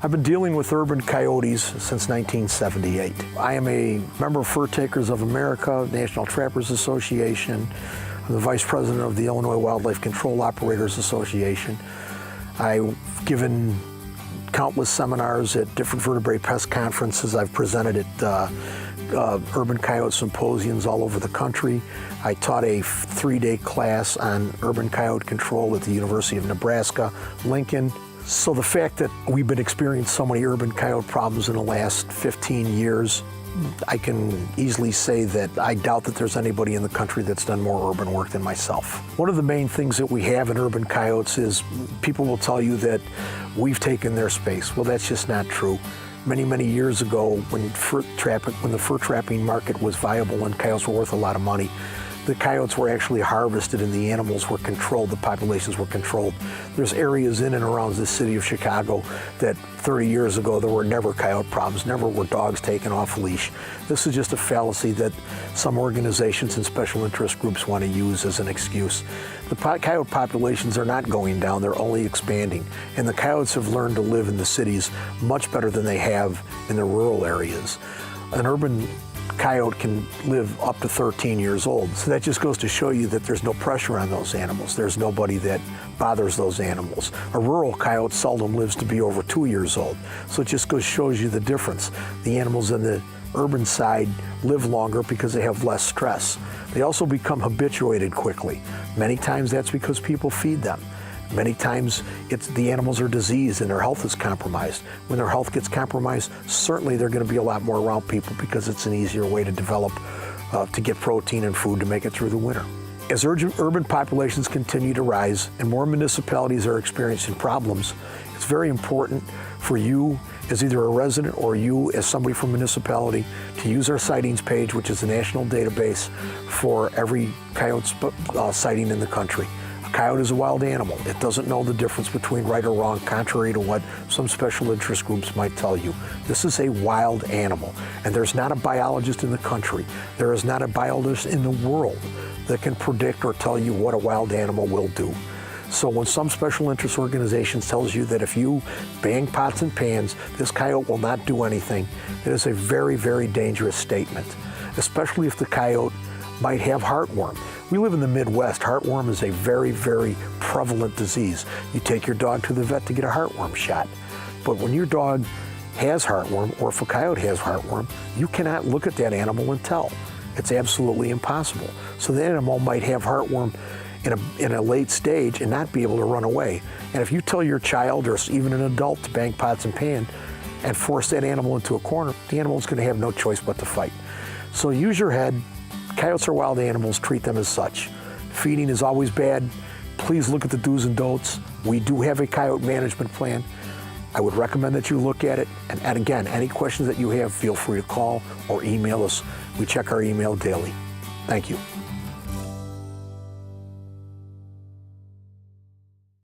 I've been dealing with urban coyotes since 1978. I am a member of Fur Takers of America, National Trappers Association. I'm the vice president of the Illinois Wildlife Control Operators Association. I've given countless seminars at different vertebrate pest conferences. I've presented at urban coyote symposiums all over the country. I taught a 3-day class on urban coyote control at the University of Nebraska, Lincoln. So the fact that we've been experiencing so many urban coyote problems in the last 15 years, I can easily say that I doubt that there's anybody in the country that's done more urban work than myself. One of the main things that we have in urban coyotes is people will tell you that we've taken their space. Well, that's just not true. Many, many years ago, when the fur trapping market was viable and coyotes were worth a lot of money, the coyotes were actually harvested and the animals were controlled, the populations were controlled. There's areas in and around the city of Chicago that 30 years ago there were never coyote problems, never were dogs taken off leash. This is just a fallacy that some organizations and special interest groups want to use as an excuse. The coyote populations are not going down, they're only expanding. And the coyotes have learned to live in the cities much better than they have in the rural areas. An urban coyote can live up to 13 years old. So that just goes to show you that there's no pressure on those animals. There's nobody that bothers those animals. A rural coyote seldom lives to be over 2 years old. So it just shows you the difference. The animals in the urban side live longer because they have less stress. They also become habituated quickly. Many times that's because people feed them. Many times the animals are diseased and their health is compromised. When their health gets compromised, certainly they're going to be a lot more around people because it's an easier way to develop, to get protein and food to make it through the winter. As urban populations continue to rise and more municipalities are experiencing problems, it's very important for you as either a resident or you as somebody from a municipality to use our sightings page, which is a national database for every coyote sighting in the country. A coyote is a wild animal. It doesn't know the difference between right or wrong, contrary to what some special interest groups might tell you. This is a wild animal, and there's not a biologist in the country, there is not a biologist in the world that can predict or tell you what a wild animal will do. So when some special interest organizations tells you that if you bang pots and pans, this coyote will not do anything, it is a very, very dangerous statement, especially if the coyote might have heartworm. We live in the Midwest. Heartworm is a very, very prevalent disease. You take your dog to the vet to get a heartworm shot. But when your dog has heartworm, or if a coyote has heartworm, you cannot look at that animal and tell. It's absolutely impossible. So the animal might have heartworm in a late stage and not be able to run away. And if you tell your child or even an adult to bang pots and pan and force that animal into a corner, the animal is going to have no choice but to fight. So use your head. Coyotes are wild animals, treat them as such. Feeding is always bad. Please look at the do's and don'ts. We do have a coyote management plan. I would recommend that you look at it. And again, any questions that you have, feel free to call or email us. We check our email daily. Thank you.